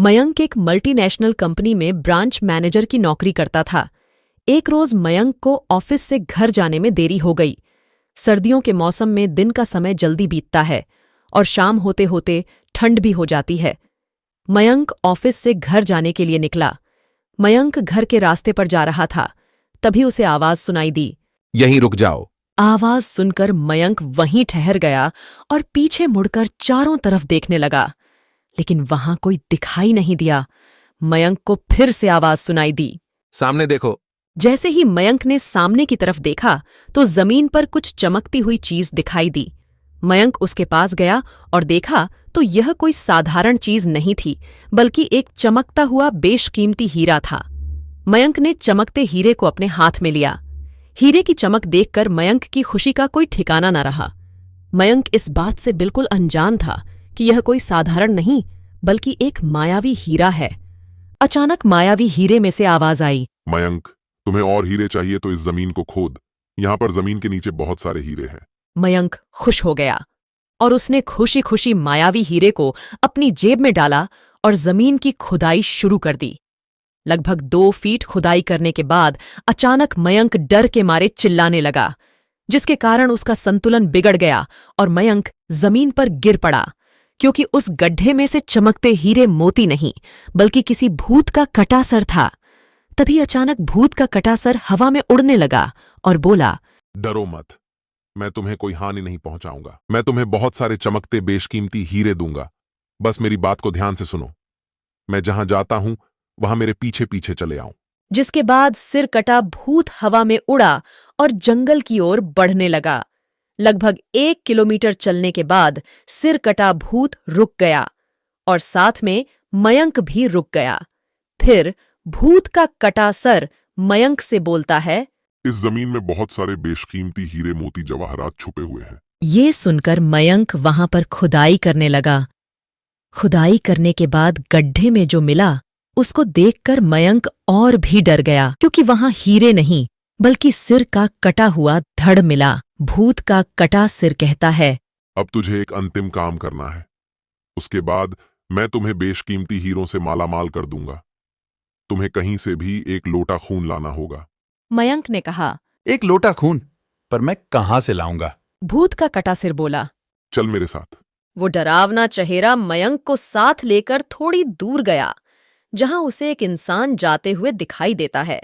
मयंक एक multinational company में branch manager की नौकरी करता था। एक रोज मयंक को ऑफिस से घर जाने में देरी हो गई। सर्दियों के मौसम में दिन का समय जल्दी बीतता है और शाम होते होते ठंड भी हो जाती है। मयंक ऑफिस से घर जाने के लिए निकला। मयंक घर के रास्ते पर जा रहा था, तभी उसे आवाज सुनाई दी, यहीं रुक जाओ। आवाज सुनकर मयंक वहीं ठहर गया और पीछे मुड़कर चारों तरफ देखने लगा, लेकिन वहां कोई दिखाई नहीं दिया। मयंक को फिर से आवाज सुनाई दी, सामने देखो। जैसे ही मयंक ने सामने की तरफ देखा तो जमीन पर कुछ चमकती हुई चीज दिखाई दी। मयंक उसके पास गया और देखा तो यह कोई साधारण चीज नहीं थी, बल्कि एक चमकता हुआ बेशकीमती हीरा था। मयंक ने चमकते हीरे को अपने हाथ में लिया। हीरे की चमक देखकर मयंक की खुशी का कोई ठिकाना न रहा। मयंक इस बात से बिल्कुल अनजान था कि यह कोई साधारण नहीं, बल्कि एक मायावी हीरा है। अचानक मायावी हीरे में से आवाज आई, मयंक, तुम्हें और हीरे चाहिए तो इस जमीन को खोद। यहाँ पर जमीन के नीचे बहुत सारे हीरे हैं। मयंक खुश हो गया और उसने खुशी खुशी मायावी हीरे को अपनी जेब में डाला और जमीन की खुदाई शुरू कर दी। लगभग 2 फीट खुदाई करने के बाद अचानक मयंक डर के मारे चिल्लाने लगा, जिसके कारण उसका संतुलन बिगड़ गया और मयंक जमीन पर गिर पड़ा, क्योंकि उस गड्ढे में से चमकते हीरे मोती नहीं, बल्कि किसी भूत का कटासर था। तभी अचानक भूत का कटासर हवा में उड़ने लगा और बोला, डरो मत, मैं तुम्हें कोई हानि नहीं पहुंचाऊंगा। मैं तुम्हें बहुत सारे चमकते बेशकीमती हीरे दूंगा। बस मेरी बात को ध्यान से सुनो। मैं जहां जाता हूं वहां मेरे पीछे पीछे चले आओ। जिसके बाद सिर कटा भूत हवा में उड़ा और जंगल की ओर बढ़ने लगा। लगभग 1 किलोमीटर चलने के बाद सिर कटा भूत रुक गया और साथ में मयंक भी रुक गया। फिर भूत का कटा सर मयंक से बोलता है, इस जमीन में बहुत सारे बेशकीमती हीरे मोती जवाहरात छुपे हुए हैं। ये सुनकर मयंक वहां पर खुदाई करने लगा। खुदाई करने के बाद गड्ढे में जो मिला उसको देखकर मयंक और भी डर गया, क्योंकि वहां हीरे नहीं बल्कि सिर का कटा हुआ धड़ मिला। भूत का कटा सिर कहता है, अब तुझे एक अंतिम काम करना है। उसके बाद मैं तुम्हें बेशकीमती हीरों से मालामाल कर दूंगा। तुम्हें कहीं से भी एक लोटा खून लाना होगा। मयंक ने कहा, एक लोटा खून? पर मैं कहां से लाऊंगा? भूत का कटा सिर बोला, चल मेरे साथ। वो डरावना चेहरा मयंक को साथ लेकर थोड़ी दूर गया, जहां उसे एक इंसान जाते हुए दिखाई देता है।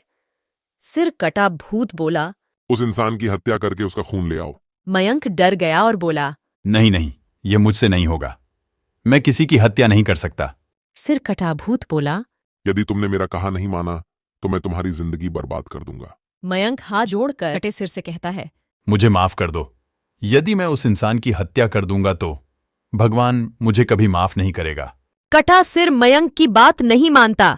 सिर कटा भूत बोला, उस इंसान की हत्या करके उसका खून ले आओ। मयंक डर गया और बोला, नहीं नहीं, ये मुझसे नहीं होगा। मैं किसी की हत्या नहीं कर सकता। सिर कटा भूत बोला, यदि तुमने मेरा कहा नहीं माना तो मैं तुम्हारी जिंदगी बर्बाद कर दूंगा। मयंक हाथ जोड़कर कटे सिर से कहता है, मुझे माफ कर दो। यदि मैं उस इंसान की हत्या कर दूंगा तो भगवान मुझे कभी माफ नहीं करेगा। कटा सिर मयंक की बात नहीं मानता,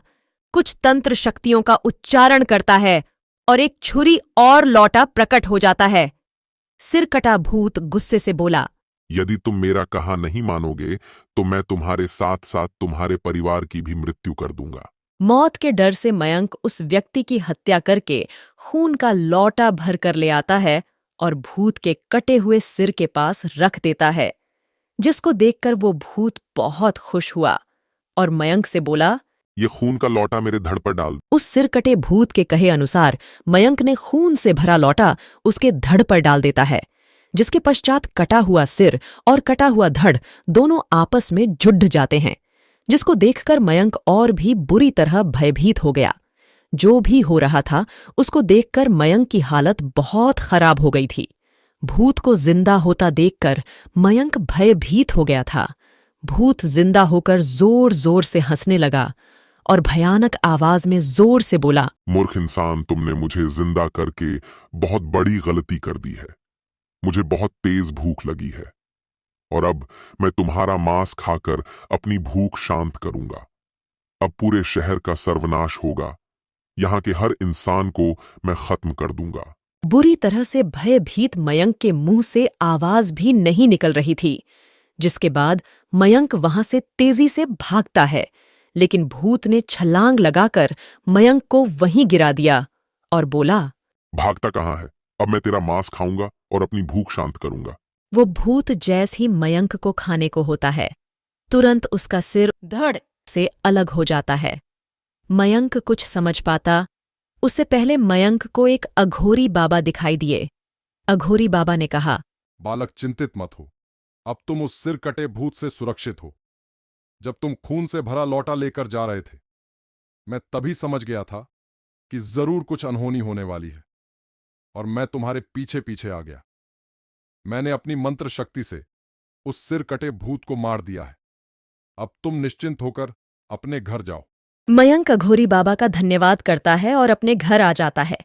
कुछ तंत्र शक्तियों का उच्चारण करता है और एक छुरी और लौटा प्रकट हो जाता है। सिर कटा भूत गुस्से से बोला, यदि तुम मेरा कहा नहीं मानोगे तो मैं तुम्हारे साथ साथ तुम्हारे परिवार की भी मृत्यु कर दूंगा। मौत के डर से मयंक उस व्यक्ति की हत्या करके खून का लौटा भर कर ले आता है और भूत के कटे हुए सिर के पास रख देता है, जिसको देखकर वो भूत बहुत खुश हुआ और मयंक से बोला, ये खून का लौटा मेरे धड़ पर डाल। उस सिर कटे भूत के कहे अनुसार मयंक ने खून से भरा लौटा उसके धड़ पर डाल देता है, जिसके पश्चात कटा हुआ सिर और कटा हुआ धड़ दोनों आपस में जुड़ जाते हैं, जिसको देखकर मयंक और भी बुरी तरह भयभीत हो गया। जो भी हो रहा था उसको देखकर मयंक की हालत बहुत खराब हो गई थी। भूत को जिंदा होता देखकर मयंक भयभीत हो गया था। भूत जिंदा होकर जोर जोर से हंसने लगा और भयानक आवाज में जोर से बोला, मूर्ख इंसान, तुमने मुझे जिंदा करके बहुत बड़ी गलती कर दी है। मुझे बहुत तेज भूख लगी है और अब मैं तुम्हारा मांस खाकर अपनी भूख शांत करूंगा। अब पूरे शहर का सर्वनाश होगा। यहाँ के हर इंसान को मैं खत्म कर दूंगा। बुरी तरह से भयभीत मयंक के मुंह से आवाज भी नहीं निकल रही थी, जिसके बाद मयंक वहां से तेजी से भागता है, लेकिन भूत ने छलांग लगाकर मयंक को वहीं गिरा दिया और बोला, भागता कहाँ है? अब मैं तेरा मांस खाऊंगा और अपनी भूख शांत करूंगा। वो भूत जैस ही मयंक को खाने को होता है, तुरंत उसका सिर धड़ से अलग हो जाता है। मयंक कुछ समझ पाता उससे पहले मयंक को एक अघोरी बाबा दिखाई दिए। अघोरी बाबा ने कहा, बालक चिंतित मत हो, अब तुम उस सिर कटे भूत से सुरक्षित हो। जब तुम खून से भरा लौटा लेकर जा रहे थे, मैं तभी समझ गया था कि जरूर कुछ अनहोनी होने वाली है, और मैं तुम्हारे पीछे पीछे आ गया। मैंने अपनी मंत्र शक्ति से उस सिर कटे भूत को मार दिया है। अब तुम निश्चिंत होकर अपने घर जाओ। मयंक अघोरी बाबा का धन्यवाद करता है और अपने घर आ जाता है।